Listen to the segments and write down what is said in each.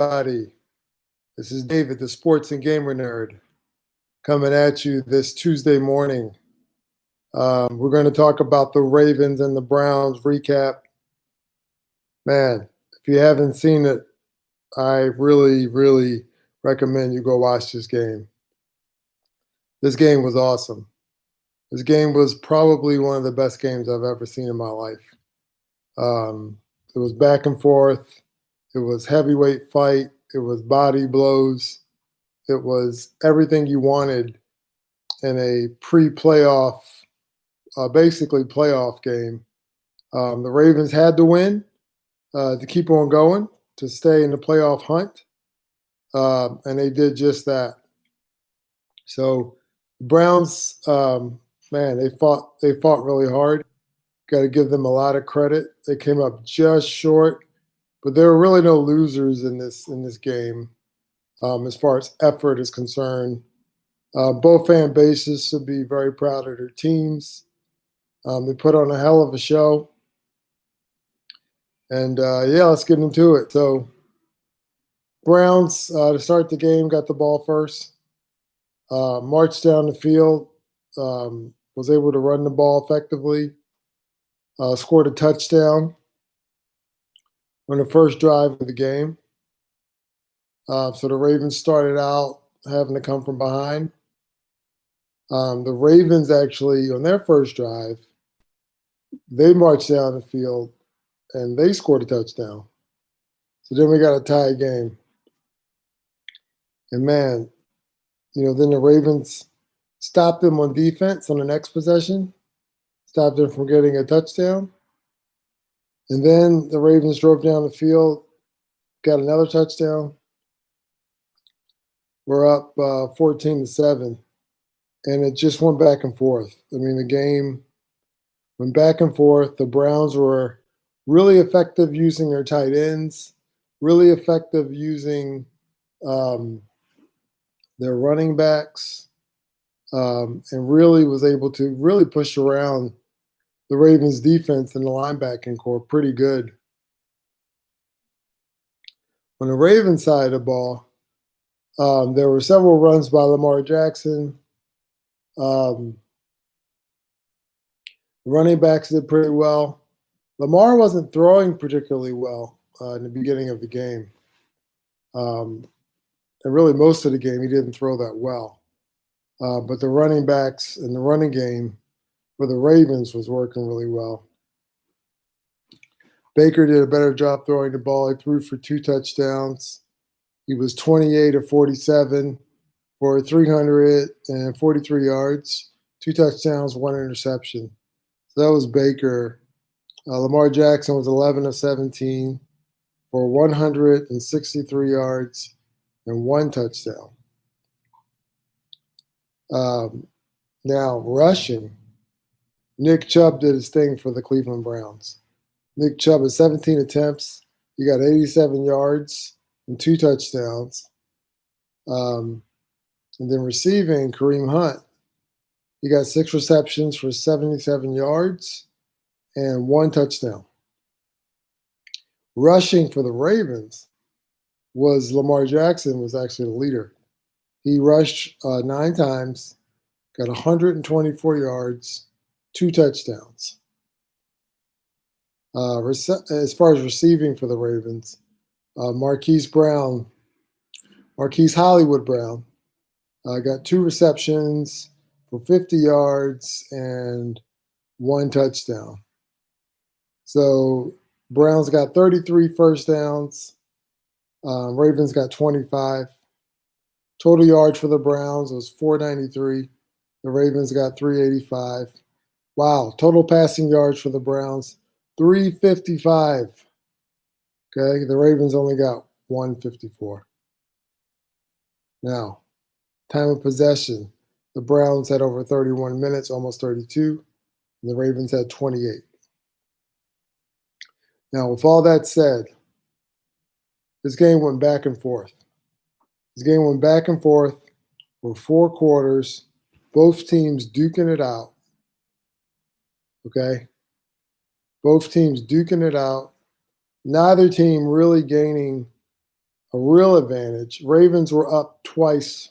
everybody. This is David, the sports and gamer nerd, coming at you this Tuesday morning. We're going to talk about the Ravens and the Browns recap. Man, if you haven't seen it, I really recommend you go watch this game. This game was awesome. This game was probably one of the best games I've ever seen in my life. It was back and forth. It was heavyweight fight. It was body blows. It was everything you wanted in a pre-playoff, basically playoff game. The Ravens had to win to keep on going, to stay in the playoff hunt, and they did just that. So the Browns, man, they fought really hard. Got to give them a lot of credit. They came up just short, but there were really no losers in this game as far as effort is concerned. Both fan bases should be very proud of their teams. They put on a hell of a show. And, yeah, let's get into it. So Browns, to start the game, got the ball first. Marched down the field, was able to run the ball effectively. Scored a touchdown on the first drive of the game. So the Ravens started out having to come from behind. The Ravens actually, on their first drive, they marched down the field and they scored a touchdown. So then we got a tie game. And man, then the Ravens stopped them on defense on the next possession, stopped them from getting a touchdown. And then the Ravens drove down the field, got another touchdown. We're up 14-7. And it just went back and forth. I mean, the game went back and forth. The Browns were really effective using their tight ends, really effective using their running backs, and really was able to really push around the Ravens defense and the linebacking core pretty good. On the Ravens side of the ball, there were several runs by Lamar Jackson. The running backs did pretty well. Lamar wasn't throwing particularly well in the beginning of the game. And really most of the game, he didn't throw that well. But the running backs and the running game for the Ravens was working really well. Baker did a better job throwing the ball. He threw for 2 touchdowns. He was 28 of 47 for 343 yards, 2 touchdowns, 1 interception. So that was Baker. Lamar Jackson was 11 of 17 for 163 yards and 1 touchdown. Now, rushing, Nick Chubb did his thing for the Cleveland Browns. Nick Chubb had 17 attempts. He got 87 yards and 2 touchdowns. And then receiving, Kareem Hunt, he got 6 receptions for 77 yards and 1 touchdown. Rushing for the Ravens was Lamar Jackson was actually the leader. He rushed 9 times, got 124 yards, 2 touchdowns. As far as receiving for the Ravens, Marquise Hollywood Brown, got 2 receptions for 50 yards and 1 touchdown. So Browns got 33 first downs. Ravens got 25. Total yards for the Browns was 493. The Ravens got 385. Wow. Total passing yards for the Browns, 355. Okay. The Ravens only got 154. Now, time of possession, the Browns had over 31 minutes, almost 32, and the Ravens had 28. Now, with all that said, this game went back and forth. This game went back and forth for 4 quarters, both teams duking it out. Okay? Both teams duking it out. Neither team really gaining a real advantage. Ravens were up twice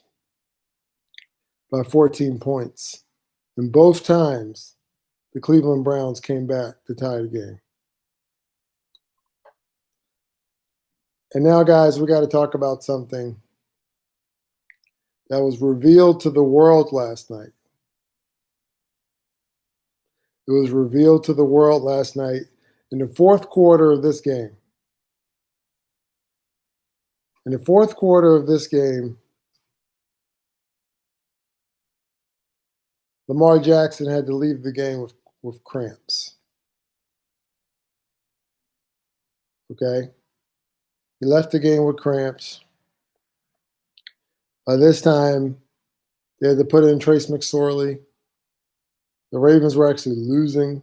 by 14 points. And both times, the Cleveland Browns came back to tie the game. And now, guys, we got to talk about something that was revealed to the world last night. It was revealed to the world last night in the fourth quarter of this game. In the fourth quarter of this game, Lamar Jackson had to leave the game with cramps. Okay? He left the game with cramps. By this time, they had to put in Trace McSorley. The Ravens were actually losing.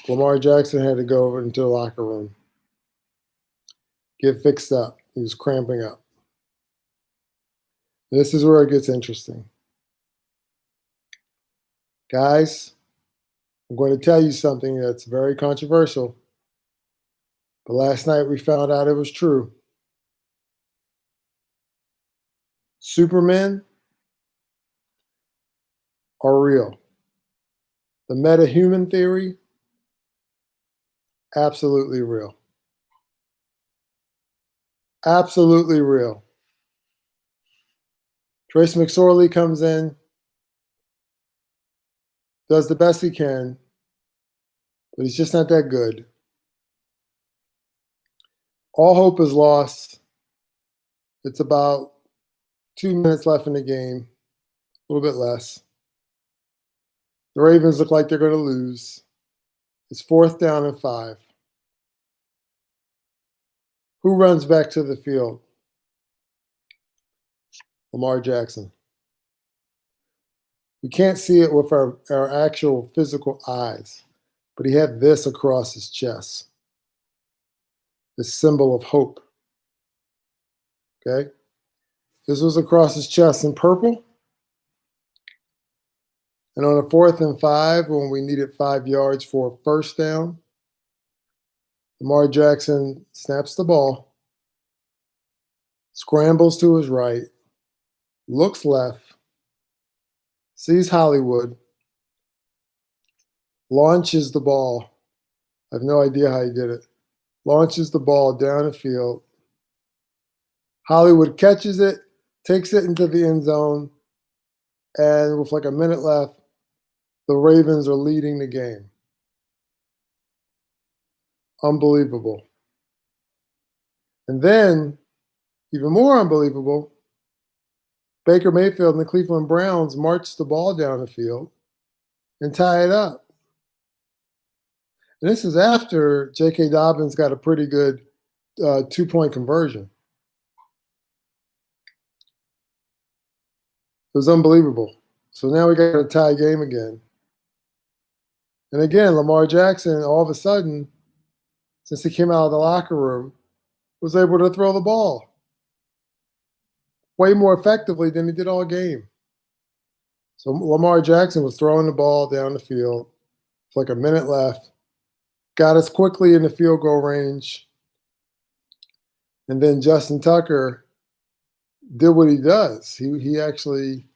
Lamar Jackson had to go over into the locker room, get fixed up. He was cramping up. This is where it gets interesting. Guys, I'm going to tell you something that's very controversial, but last night we found out it was true. Supermen are real. The metahuman theory, absolutely real. Absolutely real. Trace McSorley comes in, does the best he can, but he's just not that good. All hope is lost. It's about 2 minutes left in the game, a little bit less. The Ravens look like they're going to lose. It's 4th down and 5. Who runs back to the field? Lamar Jackson. We can't see it with our actual physical eyes, but he had this across his chest, this symbol of hope. Okay? This was across his chest in purple. And on a 4th and 5, when we needed 5 yards for a first down, Lamar Jackson snaps the ball, scrambles to his right, looks left, sees Hollywood, launches the ball. I have no idea how he did it. Launches the ball down the field. Hollywood catches it, takes it into the end zone, and with like a minute left, the Ravens are leading the game. Unbelievable. And then, even more unbelievable, Baker Mayfield and the Cleveland Browns marched the ball down the field and tie it up. And this is after J.K. Dobbins got a pretty good 2-point conversion. It was unbelievable. So now we got a tie game again. And again, Lamar Jackson, all of a sudden, since he came out of the locker room, was able to throw the ball way more effectively than he did all game. So Lamar Jackson was throwing the ball down the field with like a minute left, got us quickly in the field goal range, and then Justin Tucker did what he does. He actually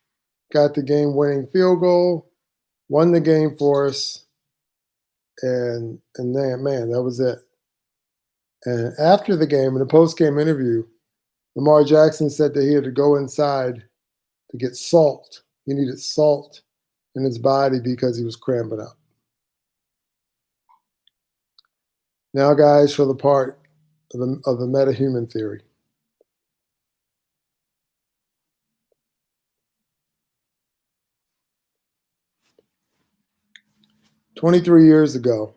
got the game-winning field goal, won the game for us, and then, man, that was it. And after the game, in the post-game interview, Lamar Jackson said that he had to go inside to get salt. He needed salt in his body because he was cramping up. Now, guys, for the part of the metahuman theory. "23 years ago,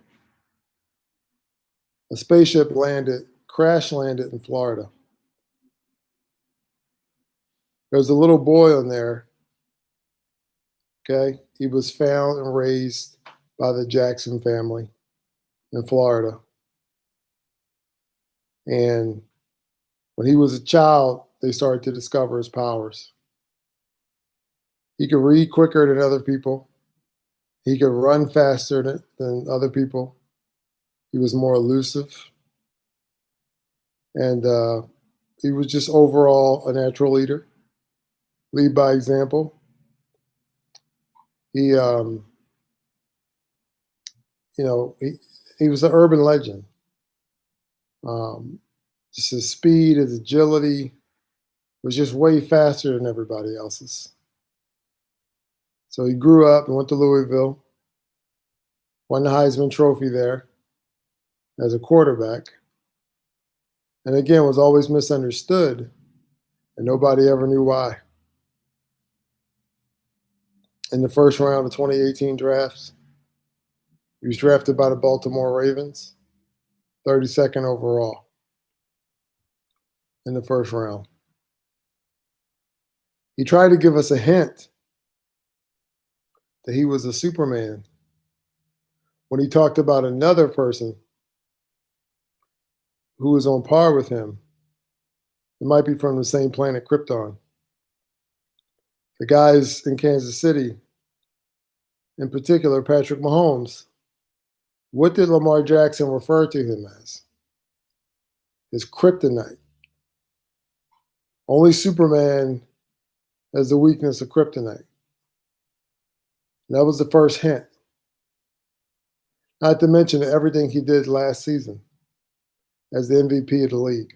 a spaceship crash landed in Florida. There was a little boy on there, okay? He was found and raised by the Jackson family in Florida. And when he was a child, they started to discover his powers. He could read quicker than other people. He could run faster than other people. He was more elusive. And he was just overall a natural leader. Lead by example. He, he was an urban legend. Just his speed, his agility was just way faster than everybody else's. So he grew up and went to Louisville, won the Heisman Trophy there as a quarterback, and again was always misunderstood, and nobody ever knew why. In the first round of 2018 drafts, he was drafted by the Baltimore Ravens, 32nd overall in the first round. He tried to give us a hint that he was a Superman when he talked about another person who was on par with him. It might be from the same planet, Krypton. The guys in Kansas City, in particular, Patrick Mahomes, what did Lamar Jackson refer to him as? His kryptonite. Only Superman has the weakness of kryptonite. And that was the first hint. Not to mention everything he did last season as the MVP of the league.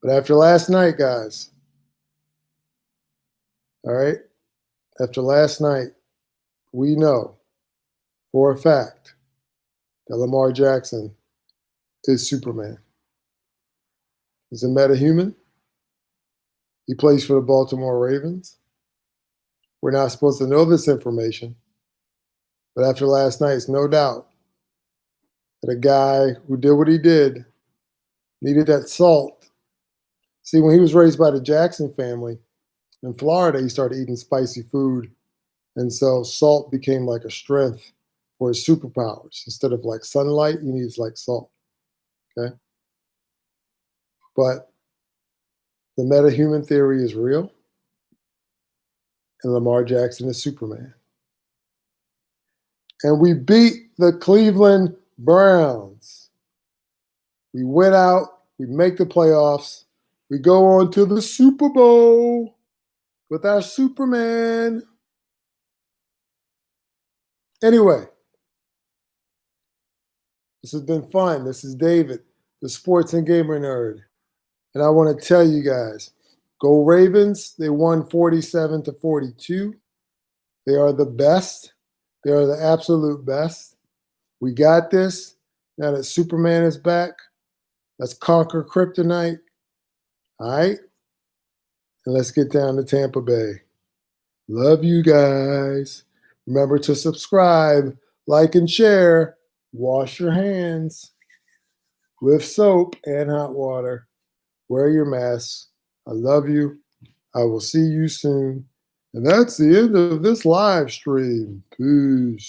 But after last night, guys, all right, after last night, we know for a fact that Lamar Jackson is Superman. He's a metahuman. He plays for the Baltimore Ravens. We're not supposed to know this information, but after last night, it's no doubt that a guy who did what he did needed that salt. See, when he was raised by the Jackson family in Florida, he started eating spicy food, and so salt became like a strength for his superpowers. Instead of like sunlight, he needs like salt, okay? But the metahuman theory is real, and Lamar Jackson is Superman. And we beat the Cleveland Browns. We went out, we make the playoffs, we go on to the Super Bowl with our Superman. Anyway, this has been fun. This is David, the sports and gamer nerd. And I want to tell you guys, go Ravens. They won 47-42. They are the best. They are the absolute best. We got this. Now that Superman is back, let's conquer kryptonite. All right? And let's get down to Tampa Bay. Love you guys. Remember to subscribe, like, and share. Wash your hands with soap and hot water. Wear your mask. I love you. I will see you soon. And that's the end of this live stream. Peace.